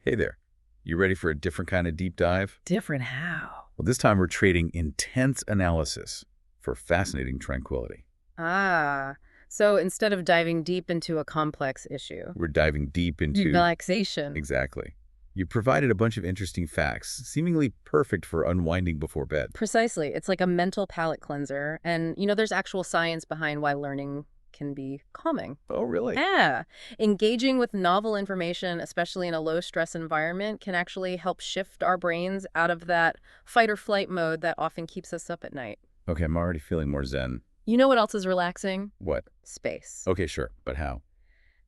Hey there. You ready for a different kind of deep dive? Different how? Well, this time we're trading intense analysis for fascinating tranquility. Ah, so instead of diving deep into a complex issue, We're diving deep into relaxation. exactly. You provided a bunch of interesting facts, seemingly perfect for unwinding before bed. Precisely. It's like a mental palate cleanser. And, there's actual science behind why learning can be calming. Oh, really? Yeah. Engaging with novel information, especially in a low stress environment, can actually help shift our brains out of that fight or flight mode that often keeps us up at night. Okay, I'm already feeling more zen. You know what else is relaxing? What? Space. Okay, sure, but how?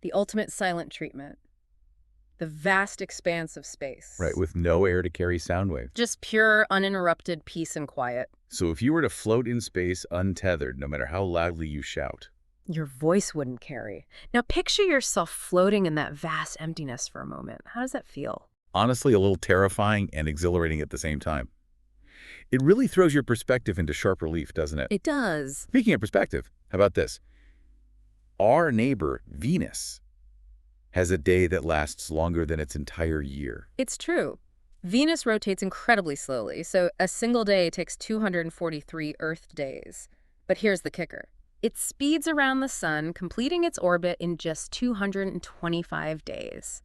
The ultimate silent treatment. The vast expanse of Right, space. with no air to carry sound waves. Just pure, uninterrupted peace and quiet. So if you were to float in space untethered, no matter how loudly you shout, Your voice wouldn't carry. Now picture yourself floating in that vast emptiness for a moment. How does that feel? honestly, a little terrifying and exhilarating at the same time. It really throws your perspective into sharp relief, doesn't it? It does. Speaking of perspective, how about this? Our neighbor, Venus, has a day that lasts longer than its entire year. It's true. Venus rotates incredibly slowly, so a single day takes 243 Earth days. But here's the kicker. It speeds around the sun, completing its orbit in just 225 days.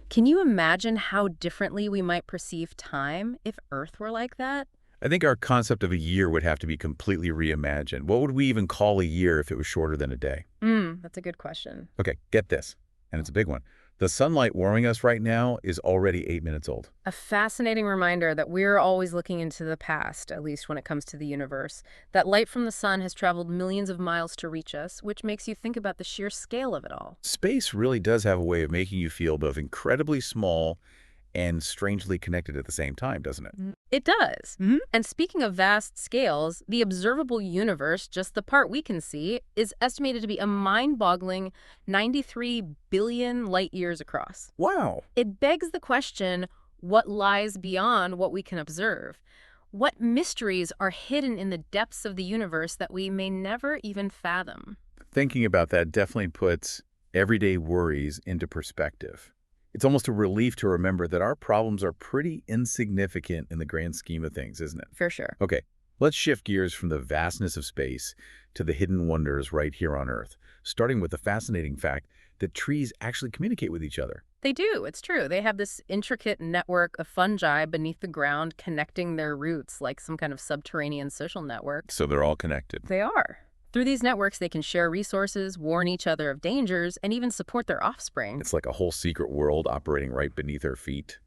Can you imagine how differently we might perceive time if Earth were like that? I think our concept of a year would have to be completely reimagined. What would we even call a year if it was shorter than a day? That's a good question. Okay, get this, and it's a big one. The sunlight warming us right now is already 8 minutes old. A fascinating reminder that we're always looking into the past, at least when it comes to the universe. That light from the sun has traveled millions of miles to reach us, which makes you think about the sheer scale of it all. Space really does have a way of making you feel both incredibly small and strangely connected at the same time, doesn't it? It does. And speaking of vast scales, the observable universe, just the part we can see, is estimated to be a mind-boggling 93 billion light years across. Wow. It begs the question, what lies beyond what we can observe? What mysteries are hidden in the depths of the universe that we may never even fathom? Thinking about that definitely puts everyday worries into perspective. It's almost a relief to remember that our problems are pretty insignificant in the grand scheme of things, isn't it? For sure. Okay, let's shift gears from the vastness of space to the hidden wonders right here on Earth, starting with the fascinating fact that trees actually communicate with each other. They do, it's true. They have this intricate network of fungi beneath the ground connecting their roots like some kind of subterranean social network. So they're all connected. They are. Through these networks, they can share resources, warn each other of dangers, and even support their offspring. It's like a whole secret world operating right beneath our feet.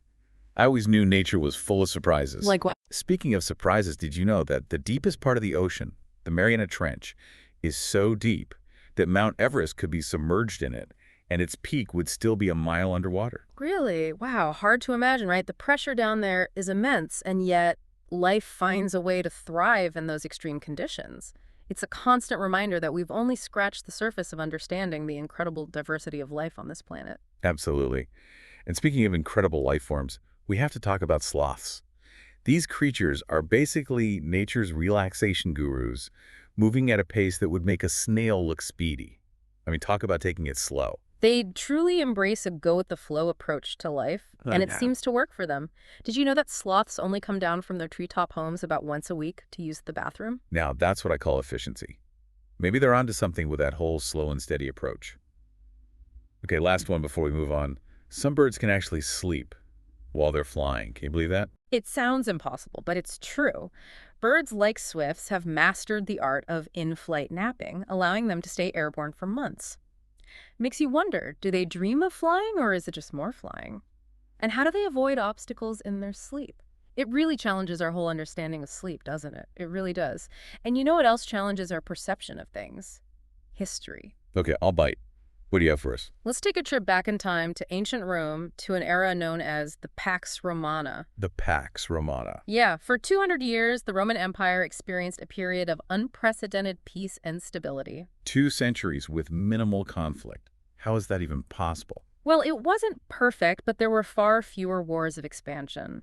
I always knew nature was full of surprises. Like what? Speaking of surprises, did you know that the deepest part of the ocean, the Mariana Trench, is so deep that Mount Everest could be submerged in it, and its peak would still be a mile underwater? Really? Wow, hard to imagine, right? The pressure down there is immense, and yet life finds a way to thrive in those extreme conditions. It's a constant reminder that we've only scratched the surface of understanding the incredible diversity of life on this planet. Absolutely. And speaking of incredible life forms, we have to talk about sloths. These creatures are basically nature's relaxation gurus, moving at a pace that would make a snail look speedy. I mean, talk about taking it slow. They truly embrace a go-with-the-flow approach to life, and it Yeah. seems to work for them. Did you know that sloths only come down from their treetop homes about once a week to use the bathroom? Now, that's what I call efficiency. Maybe they're onto something with that whole slow and steady approach. Okay, last one before we move on. Some birds can actually sleep while they're flying. Can you believe that? It sounds impossible, but it's true. Birds like swifts have mastered the art of in-flight napping, allowing them to stay airborne for months. Makes you wonder, do they dream of flying or is it just more flying? And how do they avoid obstacles in their sleep? It really challenges our whole understanding of sleep, doesn't it? It really does. And you know what else challenges our perception of things? History. Okay, I'll bite. What do you have for us? Let's take a trip back in time to ancient Rome to an era known as the Pax Romana. The Pax Romana. Yeah, for 200 years, the Roman Empire experienced a period of unprecedented peace and stability. 2 centuries with minimal conflict. How is that even possible? Well, it wasn't perfect, but there were far fewer wars of expansion.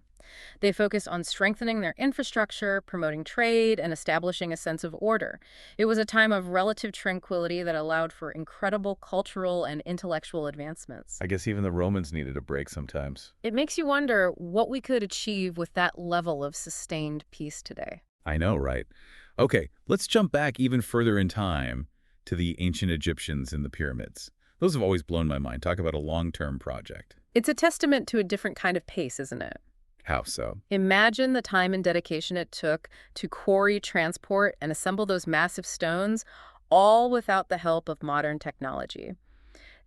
They focused on strengthening their infrastructure, promoting trade, and establishing a sense of order. It was a time of relative tranquility that allowed for incredible cultural and intellectual advancements. I guess even the Romans needed a break sometimes. It makes you wonder what we could achieve with that level of sustained peace today. I know, right? Okay, let's jump back even further in time to the ancient Egyptians and the pyramids. Those have always blown my mind. Talk about a long-term project. It's a testament to a different kind of pace, isn't it? How so? Imagine the time and dedication it took to quarry, transport, and assemble those massive stones, all without the help of modern technology.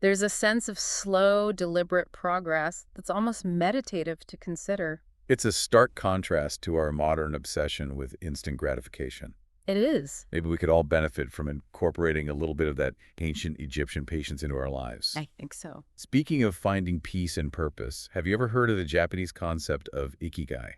There's a sense of slow, deliberate progress that's almost meditative to consider. It's a stark contrast to our modern obsession with instant gratification. It is. Maybe we could all benefit from incorporating a little bit of that ancient Egyptian patience into our lives. I think so. Speaking of finding peace and purpose, have you ever heard of the Japanese concept of ikigai?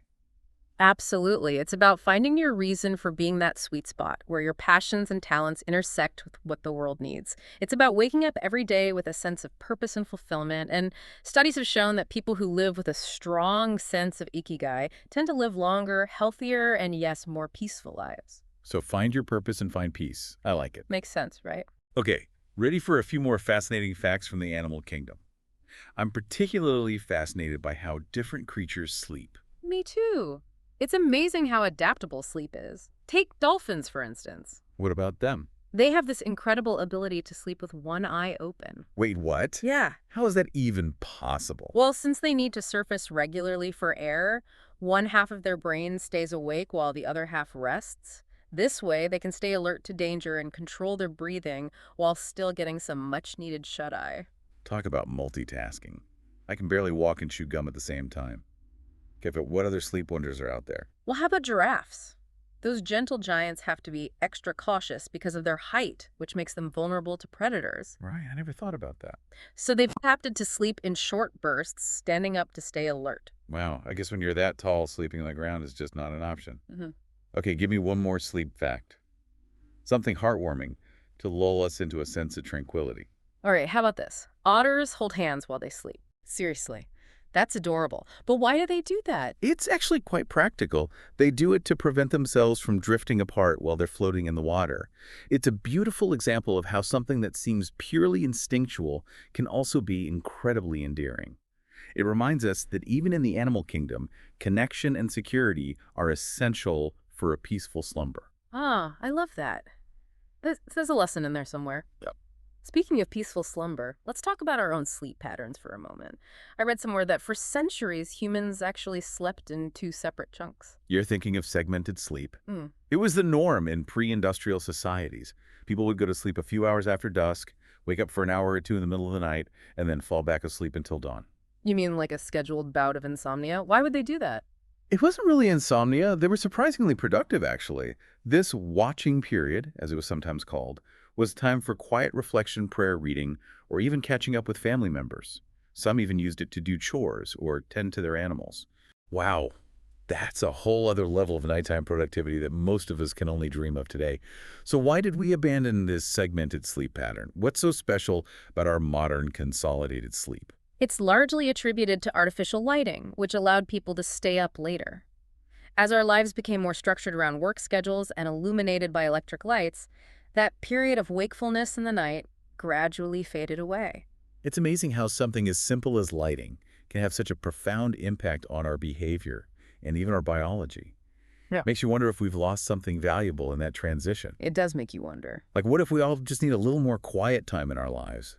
Absolutely. It's about finding your reason for being that sweet spot where your passions and talents intersect with what the world needs. It's about waking up every day with a sense of purpose and fulfillment. And studies have shown that people who live with a strong sense of ikigai tend to live longer, healthier, and yes, more peaceful lives. So find your purpose and find peace. I like it. Makes sense, right? Okay, ready for a few more fascinating facts from the animal kingdom. I'm particularly fascinated by how different creatures sleep. Me too. It's amazing how adaptable sleep is. Take dolphins, for instance. What about them? They have this incredible ability to sleep with one eye open. Wait, what? Yeah. How is that even possible? Well, since they need to surface regularly for air, one half of their brain stays awake while the other half rests. This way, they can stay alert to danger and control their breathing while still getting some much-needed shut-eye. Talk about multitasking. I can barely walk and chew gum at the same time. Okay, but what other sleep wonders are out there? Well, how about giraffes? Those gentle giants have to be extra cautious because of their height, which makes them vulnerable to predators. Right, I never thought about that. So they've adapted to sleep in short bursts, standing up to stay alert. Wow, I guess when you're that tall, sleeping on the ground is just not an option. hmm Okay, give me one more sleep fact. Something heartwarming to lull us into a sense of tranquility. All right, how about this? Otters hold hands while they sleep. Seriously, that's adorable. But why do they do that? It's actually quite practical. They do it to prevent themselves from drifting apart while they're floating in the water. It's a beautiful example of how something that seems purely instinctual can also be incredibly endearing. It reminds us that even in the animal kingdom, connection and security are essential for a peaceful slumber. Ah, I love that. There's a lesson in there somewhere. Yep. Speaking of peaceful slumber, let's talk about our own sleep patterns for a moment. I read somewhere that for centuries, humans actually slept in two separate chunks. You're thinking of segmented sleep. Mm. It was the norm in pre-industrial societies. People would go to sleep a few hours after dusk, wake up for an hour or two in the middle of the night, and then fall back asleep until dawn. You mean like a scheduled bout of insomnia? Why would they do that? It wasn't really insomnia. They were surprisingly productive, actually. This watching period, as it was sometimes called, was time for quiet reflection, prayer reading, or even catching up with family members. Some even used it to do chores or tend to their animals. Wow, that's a whole other level of nighttime productivity that most of us can only dream of today. So why did we abandon this segmented sleep pattern? What's so special about our modern consolidated sleep? It's largely attributed to artificial lighting, which allowed people to stay up later. As our lives became more structured around work schedules and illuminated by electric lights, that period of wakefulness in the night gradually faded away. It's amazing how something as simple as lighting can have such a profound impact on our behavior and even our biology. Yeah. Makes you wonder if we've lost something valuable in that transition. It does make you wonder. Like, what if we all just need a little more quiet time in our lives?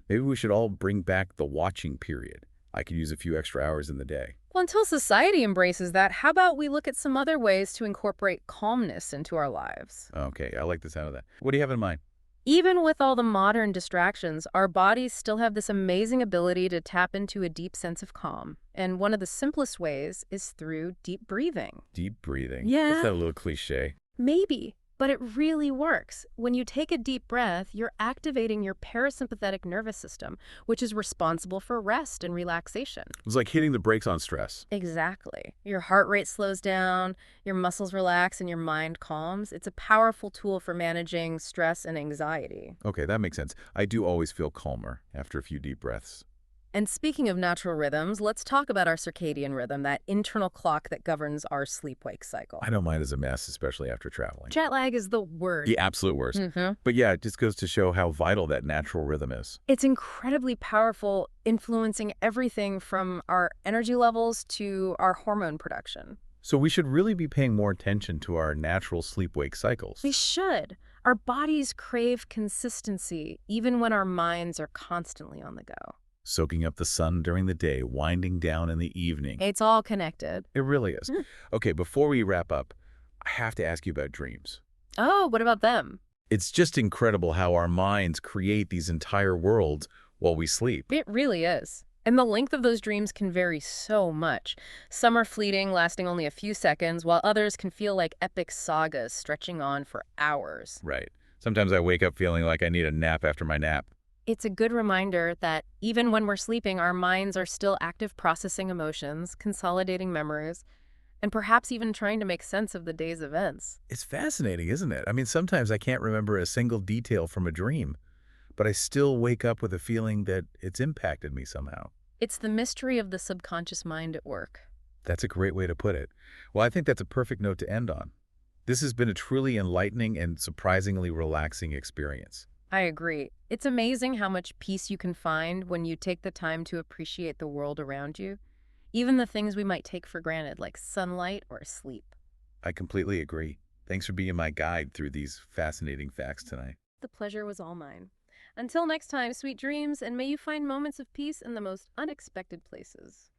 Maybe we should all bring back the watching period. I could use a few extra hours in the day. Well, until society embraces that, how about we look at some other ways to incorporate calmness into our lives? Okay, I like the sound of that. What do you have in mind? Even with all the modern distractions, our bodies still have this amazing ability to tap into a deep sense of calm. And one of the simplest ways is through deep breathing. Deep breathing. Yeah. Is that a little cliche? Maybe, but it really works. When you take a deep breath, you're activating your parasympathetic nervous system, which is responsible for rest and relaxation. It's like hitting the brakes on stress. Exactly. Your heart rate slows down, your muscles relax, and your mind calms. It's a powerful tool for managing stress and anxiety. Okay, that makes sense. I do always feel calmer after a few deep breaths. And speaking of natural rhythms, let's talk about our circadian rhythm, that internal clock that governs our sleep-wake cycle. I know mine is a mess, especially after traveling. Jet lag is the word. The absolute worst. hmm But yeah, it just goes to show how vital that natural rhythm is. It's incredibly powerful, influencing everything from our energy levels to our hormone production. So we should really be paying more attention to our natural sleep-wake cycles. We should. Our bodies crave consistency, even when our minds are constantly on the go. Soaking up the sun during the day, winding down in the evening. It's all connected. It really is. Mm. Okay, before we wrap up, I have to ask you about dreams. Oh, what about them? It's just incredible how our minds create these entire worlds while we sleep. It really is. And the length of those dreams can vary so much. Some are fleeting, lasting only a few seconds, while others can feel like epic sagas stretching on for hours. Right. Sometimes I wake up feeling like I need a nap after my nap. It's a good reminder that even when we're sleeping, our minds are still active processing emotions, consolidating memories, and perhaps even trying to make sense of the day's events. It's fascinating, isn't it? I mean, sometimes I can't remember a single detail from a dream, but I still wake up with a feeling that it's impacted me somehow. It's the mystery of the subconscious mind at work. That's a great way to put it. Well, I think that's a perfect note to end on. This has been a truly enlightening and surprisingly relaxing experience. I agree. It's amazing how much peace you can find when you take the time to appreciate the world around you, even the things we might take for granted, like sunlight or sleep. I completely agree. Thanks for being my guide through these fascinating facts tonight. The pleasure was all mine. Until next time, sweet dreams, and may you find moments of peace in the most unexpected places.